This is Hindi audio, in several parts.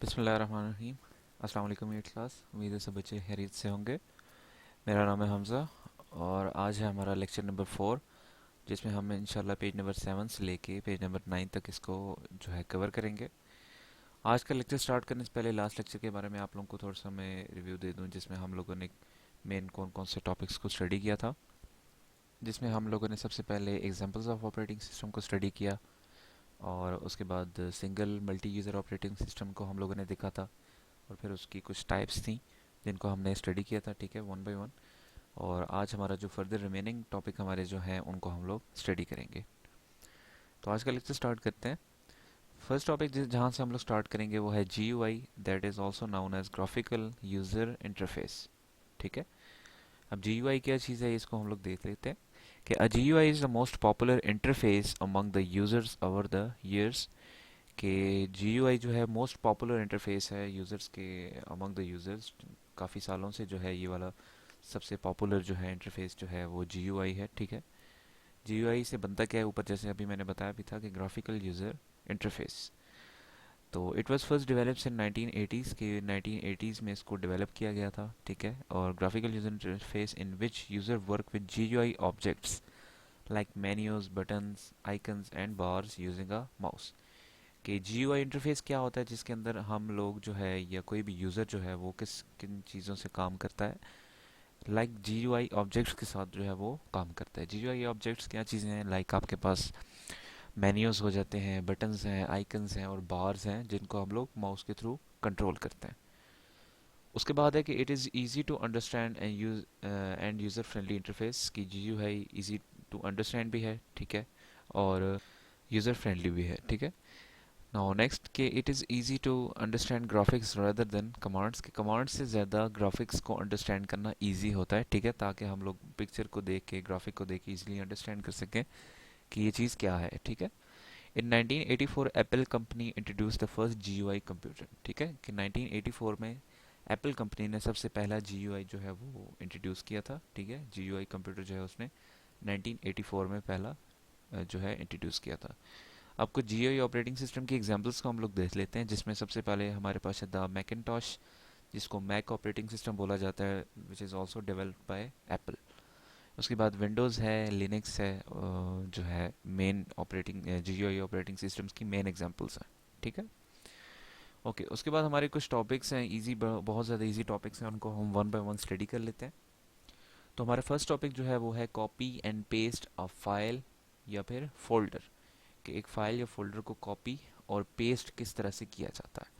बिस्मिल्लाहिर्रहमानिर्रहीम। अस्सलाम वालेकुम एट क्लास। उम्मीद है सब बच्चे खैरियत से होंगे। मेरा नाम है हमज़ा और आज है हमारा लेक्चर नंबर 4, जिसमें हम इंशाल्लाह पेज नंबर 7 से लेके पेज नंबर 9 तक इसको जो है कवर करेंगे। आज का लेक्चर स्टार्ट करने से पहले लास्ट लेक्चर के बारे में आप लोगों को थोड़ा सा मैं रिव्यू दे दूं, जिसमें हम लोगों ने मेन कौन कौन से टॉपिक्स को स्टडी किया था। जिसमें हम लोगों ने सबसे पहले एग्जांपल्स ऑफ ऑपरेटिंग सिस्टम को स्टडी किया, और उसके बाद single multi user operating system को हम लोगों ने देखा था, और फिर उसकी कुछ टाइप्स थी जिनको हमने स्टडी किया था, ठीक है, वन बाय वन। और आज हमारा जो फर्दर रिमेनिंग टॉपिक हमारे जो हैं उनको हम लोग स्टडी करेंगे। तो आज का लेक्चर स्टार्ट करते हैं। फर्स्ट टॉपिक जहाँ से हम लोग स्टार्ट करेंगे वो है G U I, that is also known as graphical user interface. ठीक है, अब जी यू आई क्या चीज़ है इसको हम लोग देख लेते हैं कि G U I is the most popular interface among the users over the years. कि जी यू आई जो है मोस्ट पॉपुलर इंटरफेस है यूज़र्स के, अमंग द यूज़र्स। काफ़ी सालों से जो है ये वाला सबसे पॉपुलर जो है इंटरफेस जो है वो जी यू आई है। ठीक है, जी यू आई से बनता क्या है, ऊपर जैसे अभी मैंने बताया भी था कि ग्राफिकल यूज़र इंटरफेस। तो it was first developed in 1980s के 1980s में इसको डेवलप किया गया था। ठीक है, और graphical user interface in which user work with G U I objects like menus, buttons, icons and bars using a mouse. कि जी यू आई इंटरफेस क्या होता है, जिसके अंदर हम लोग जो है या कोई भी यूज़र जो है वो किन चीज़ों से काम करता है, like G U I objects के साथ जो है वो काम करता है। जी यू आई ऑब्जेक्ट्स क्या चीज़ें हैं, लाइक आपके पास मेन्यूज़ हो जाते हैं, बटन्स हैं, आइकन्स हैं और बार्स हैं, जिनको हम लोग माउस के थ्रू कंट्रोल करते हैं। उसके बाद है कि it is easy to understand and user friendly interface. कि G U I easy to understand भी है, ठीक है, और यूज़र फ्रेंडली भी है। ठीक है, नाउ नेक्स्ट के it is easy to understand graphics rather than commands. के कमांड्स से ज़्यादा ग्राफिक्स को अंडरस्टैंड करना इजी होता है। ठीक है, ताकि हम लोग पिक्चर को देख के, ग्राफिक को देख के इजीली अंडरस्टैंड कर सकें कि ये चीज़ क्या है। ठीक है, इन 1984 Apple company introduce the first GUI computer. ठीक है, कि 1984 में एप्पल कंपनी ने सबसे पहला जीयूआई जो है वो इंट्रोड्यूस किया था। ठीक है, जीयूआई कंप्यूटर जो है उसने 1984 में पहला जो है इंट्रोड्यूस किया था। अब कुछ जीयूआई ऑपरेटिंग सिस्टम की एग्जांपल्स को हम लोग देख लेते हैं, जिसमें सबसे पहले हमारे पास है द मैकिनटॉश, जिसको मैक ऑपरेटिंग सिस्टम बोला जाता है, which is also developed by Apple. उसके बाद विंडोज़ है, लिनक्स है, जो है main operating GUI operating systems की मेन एग्जांपल्स हैं। ठीक है, ओके। उसके बाद हमारे कुछ टॉपिक्स हैं इजी, बहुत ज़्यादा इजी टॉपिक्स हैं, उनको हम वन बाय वन स्टडी कर लेते हैं। तो हमारा फर्स्ट टॉपिक जो है वो है copy and paste a file या फिर फोल्डर। कि एक फाइल या फोल्डर को कॉपी और पेस्ट किस तरह से किया जाता है।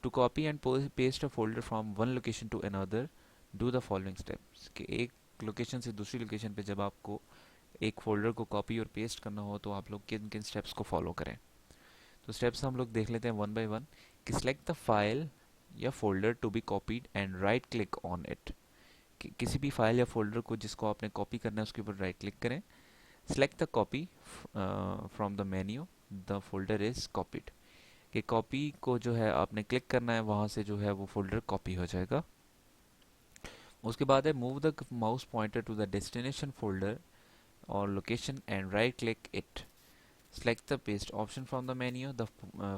To copy and paste a folder from one location to another, do the following steps. कि एक लोकेशन से दूसरी लोकेशन पे जब आपको एक फोल्डर को कॉपी और पेस्ट करना हो तो आप लोग किन किन स्टेप्स को फॉलो करें। तो स्टेप्स हम लोग देख लेते हैं वन बाय वन। कि सिलेक्ट द फाइल या folder to be copied and right click on it. कि किसी भी फाइल या फोल्डर को जिसको आपने कॉपी करना है उसके ऊपर राइट क्लिक करें। Select the copy from the menu, the folder is copied. कि कॉपी को जो है आपने क्लिक करना है, वहाँ से जो है वो फोल्डर कॉपी हो जाएगा। उसके बाद है move the mouse pointer to the destination folder और location and right click it. Select the paste option from the menu, the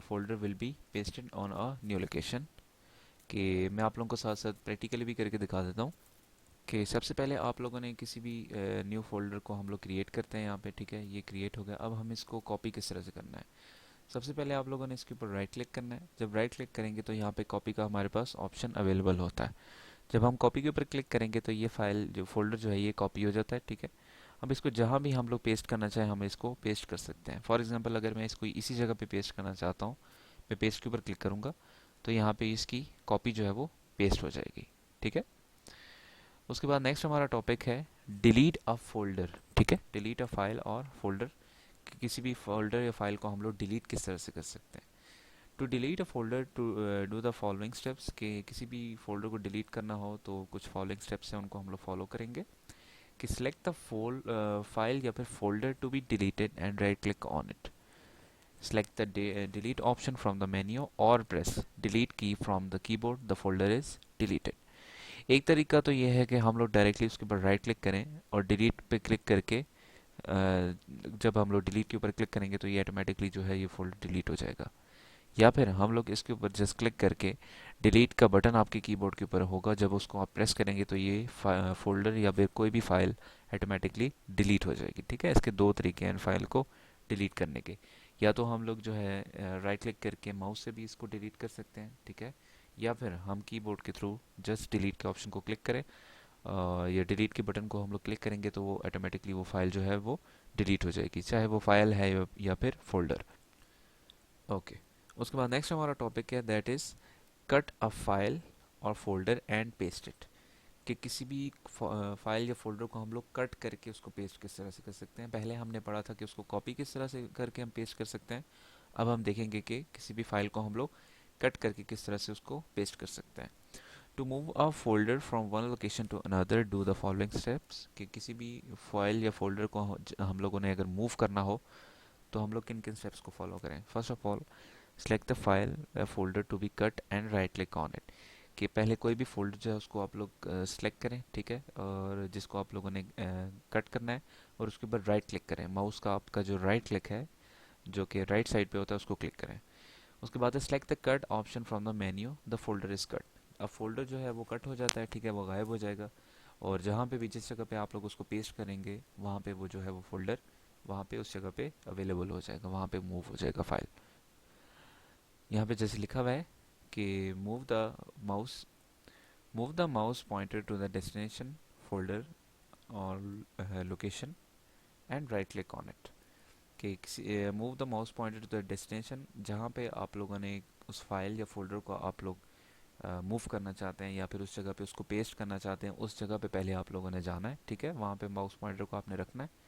folder will be pasted on a new location. कि मैं आप लोगों को साथ साथ प्रैक्टिकली भी करके दिखा देता हूँ। कि सबसे पहले आप लोगों ने किसी भी न्यू फोल्डर को हम लोग क्रिएट करते हैं यहाँ पे। ठीक है, ये क्रिएट हो गया। अब हम इसको कॉपी किस तरह से करना है, सबसे पहले आप लोगों ने इसके ऊपर राइट क्लिक करना है। जब राइट क्लिक करेंगे तो यहाँ पे कॉपी का हमारे पास ऑप्शन अवेलेबल होता है। जब हम कॉपी के ऊपर क्लिक करेंगे तो ये फाइल जो फोल्डर जो है ये कॉपी हो जाता है। ठीक है, अब इसको जहाँ भी हम लोग पेस्ट करना चाहें हम इसको पेस्ट कर सकते हैं। फॉर एग्जांपल अगर मैं इसको इसी जगह पे पेस्ट करना चाहता हूँ, मैं पेस्ट के ऊपर क्लिक करूँगा तो यहाँ पे इसकी कॉपी जो है वो पेस्ट हो जाएगी। ठीक है, उसके बाद नेक्स्ट हमारा टॉपिक है डिलीट अ फोल्डर। ठीक है, डिलीट अ फाइल और फोल्डर। किसी भी फोल्डर या फाइल को हम लोग डिलीट किस तरह से कर सकते हैं। To delete a folder to do the following steps. के किसी भी फोल्डर को डिलीट करना हो तो कुछ फॉलोइंग स्टेप्स हैं, उनको हम लोग फॉलो करेंगे। कि सिलेक्ट द फाइल या फिर folder to be deleted and right click on it. Select the delete option from the menu और press delete key from the keyboard, the folder is deleted. एक तरीका तो ये है कि हम लोग डायरेक्टली उसके ऊपर राइट क्लिक करें और डिलीट पे क्लिक करके जब हम लोग डिलीट के ऊपर क्लिक करेंगे तो ये ऑटोमेटिकली जो है ये फोल्डर डिलीट हो जाएगा। या फिर हम लोग इसके ऊपर जस्ट क्लिक करके डिलीट का बटन आपके कीबोर्ड के ऊपर होगा, जब उसको आप प्रेस करेंगे तो ये फोल्डर या फिर कोई भी फाइल ऑटोमेटिकली डिलीट हो जाएगी। ठीक है, इसके दो तरीके हैं फाइल को डिलीट करने के। या तो हम लोग जो है राइट क्लिक करके माउस से भी इसको डिलीट कर सकते हैं, ठीक है, या फिर हम कीबोर्ड के थ्रू जस्ट डिलीट के ऑप्शन को क्लिक करें, या डिलीट के बटन को हम लोग क्लिक करेंगे तो वो ऑटोमेटिकली वो फाइल जो है वो डिलीट हो जाएगी, चाहे वो फाइल है या फिर फोल्डर। ओके, उसके बाद नेक्स्ट हमारा टॉपिक है that is cut a file और फोल्डर एंड पेस्ट इट। कि किसी भी फाइल या फोल्डर को हम लोग कट करके उसको पेस्ट किस तरह से कर सकते हैं। पहले हमने पढ़ा था कि उसको कॉपी किस तरह से करके हम पेस्ट कर सकते हैं। अब हम देखेंगे कि किसी भी फाइल को हम लोग कट करके किस तरह से उसको पेस्ट कर सकते हैं। To move a folder from one location to another do the following steps. कि किसी भी फाइल या फोल्डर को हम लोगों ने अगर मूव करना हो तो हम लोग किन किन स्टेप्स को फॉलो करें। First of all, select the file folder to be cut and right click on it. कि पहले कोई भी फोल्डर जो है उसको आप लोग सेलेक्ट करें, ठीक है, और जिसको आप लोगों ने कट करना है, और उसके ऊपर राइट क्लिक करें। माउस का आपका जो राइट क्लिक है जो कि राइट साइड पे होता है उसको क्लिक करें। उसके बाद select the cut option from the menu, the folder is cut. अब फोल्डर जो है वो कट हो जाता है, ठीक है, वो गायब हो जाएगा, और जहाँ पे भी जिस जगह पे आप लोग उसको पेस्ट करेंगे वहाँ पे वो जो है वो फोल्डर वहाँ पे उस जगह पे अवेलेबल हो जाएगा, वहाँ पे मूव हो जाएगा फाइल। यहाँ पे जैसे लिखा हुआ है कि mouse move the mouse pointer to the destination folder और location and right click on it. कि move the mouse pointer to the destination, जहाँ पे आप लोगों ने उस फाइल या फोल्डर को आप लोग मूव करना चाहते हैं या फिर उस जगह पे उसको पेस्ट करना चाहते हैं, उस जगह पे पहले आप लोगों ने जाना है, ठीक है, वहाँ पे माउस पॉइंटर को आपने रखना है।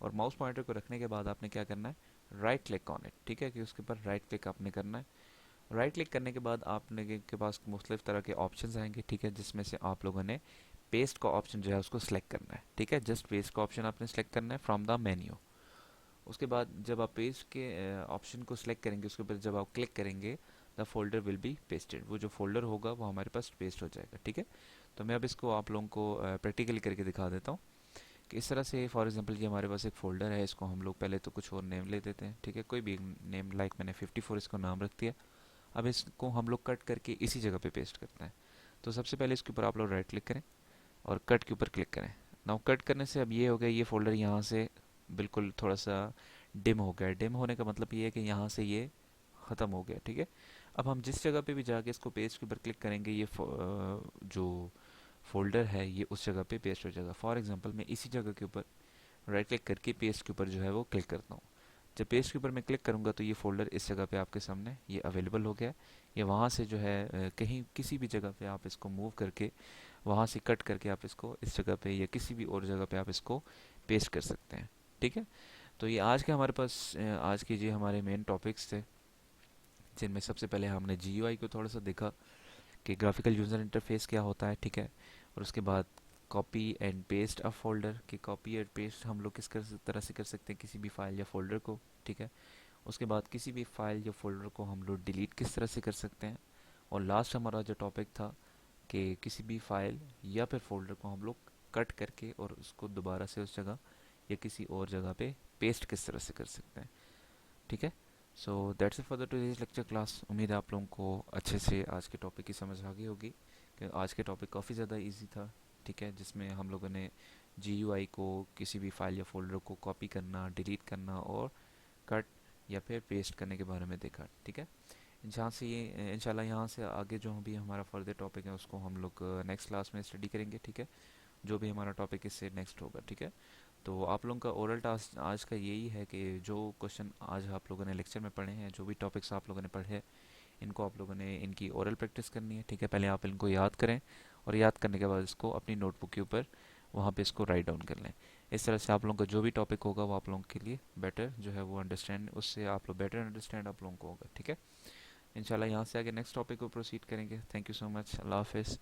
और माउस पॉइंटर को रखने के बाद आपने क्या करना है, राइट क्लिक ऑन इट, ठीक है, कि उसके ऊपर राइट क्लिक आपने करना है। राइट क्लिक करने के बाद आपने के पास मुख्तलिफ तरह के ऑप्शन आएंगे, ठीक है, जिसमें से आप लोगों ने पेस्ट का ऑप्शन जो है उसको सिलेक्ट करना है, ठीक है, जस्ट पेस्ट का ऑप्शन आपने सेलेक्ट करना है फ्रॉम द मेन्यू। उसके बाद जब आप पेस्ट के ऑप्शन को सिलेक्ट करेंगे उसके ऊपर जब आप क्लिक करेंगे the folder will be pasted, वो जो फोल्डर होगा वो हमारे पास पेस्ट हो जाएगा, ठीक है। तो मैं अब इसको आप लोगों को प्रैक्टिकली करके दिखा देता हूँ कि इस तरह से फॉर एग्जांपल ये हमारे पास एक फ़ोल्डर है, इसको हम लोग पहले तो कुछ और नेम ले देते हैं, ठीक है, कोई भी नेम, लाइक मैंने 54 इसको नाम रख दिया। अब इसको हम लोग कट करके इसी जगह पे पेस्ट करते हैं। तो सबसे पहले इसके ऊपर आप लोग राइट क्लिक करें और कट के ऊपर क्लिक करें। नाउ कट करने से अब ये हो गया, ये फोल्डर यहाँ से बिल्कुल थोड़ा सा डिम हो गया। डिम होने का मतलब ये है कि यहाँ से ये ख़त्म हो गया, ठीक है। अब हम जिस जगह पे भी जाके इसको पेस्ट के ऊपर क्लिक करेंगे ये जो फोल्डर है ये उस जगह पे पेस्ट हो जाएगा। फॉर एग्जांपल मैं इसी जगह के ऊपर राइट क्लिक करके पेस्ट के ऊपर जो है वो क्लिक करता हूँ। जब पेस्ट के ऊपर मैं क्लिक करूँगा तो ये फोल्डर इस जगह पे आपके सामने ये अवेलेबल हो गया। ये वहाँ से जो है कहीं किसी भी जगह पे आप इसको मूव करके वहाँ से कट करके आप इसको इस जगह पे या किसी भी और जगह पे आप इसको पेस्ट कर सकते हैं, ठीक है। तो ये आज के हमारे पास आज के ये हमारे मेन टॉपिक्स थे, जिनमें सबसे पहले हमने जीयूआई को थोड़ा सा देखा कि ग्राफिकल यूज़र इंटरफेस क्या होता है, ठीक है। और उसके बाद copy and paste a folder, कि कॉपी एंड पेस्ट हम लोग किस तरह से कर सकते हैं किसी भी फाइल या फोल्डर को, ठीक है। उसके बाद किसी भी फाइल या फोल्डर को हम लोग डिलीट किस तरह से कर सकते हैं। और लास्ट हमारा जो टॉपिक था कि किसी भी फाइल या फिर फोल्डर को हम लोग कट करके और उसको दोबारा से उस जगह या किसी और जगह पे पेस्ट किस तरह से कर सकते हैं, ठीक है। So that's it for the today's lecture class. उम्मीद है आप लोगों को अच्छे से आज के टॉपिक की समझ आ गई होगी, कि आज के टॉपिक काफ़ी ज़्यादा इजी था, ठीक है, जिसमें हम लोगों ने जीयूआई को किसी भी फाइल या फोल्डर को कॉपी करना, डिलीट करना और कट या फिर पेस्ट करने के बारे में देखा, ठीक है। जहाँ से ये इंशाल्लाह यहाँ से आगे जो भी हमारा फर्दर टॉपिक है उसको हम लोग नेक्स्ट क्लास में स्टडी करेंगे, ठीक है, जो भी हमारा टॉपिक इससे नेक्स्ट होगा, ठीक है। तो आप लोगों का ओरल टास्क आज का यही है कि जो क्वेश्चन आज आप लोगों ने लेक्चर में पढ़े हैं, जो भी टॉपिक्स आप लोगों ने पढ़े हैं, इनको आप लोगों ने इनकी ओरल प्रैक्टिस करनी है, ठीक है। पहले आप इनको याद करें और याद करने के बाद इसको अपनी नोटबुक के ऊपर वहाँ पे इसको राइट डाउन कर लें। इस तरह से आप लोगों का जो भी टॉपिक होगा वो आप लोगों के लिए बेटर जो है वो अंडरस्टैंड, उससे आप लोग बेटर अंडरस्टैंड आप लोगों को होगा, ठीक है। इंशाल्लाह यहाँ से आगे नेक्स्ट टॉपिक को प्रोसीड करेंगे। Thank you so much. अल्लाह हाफिज़।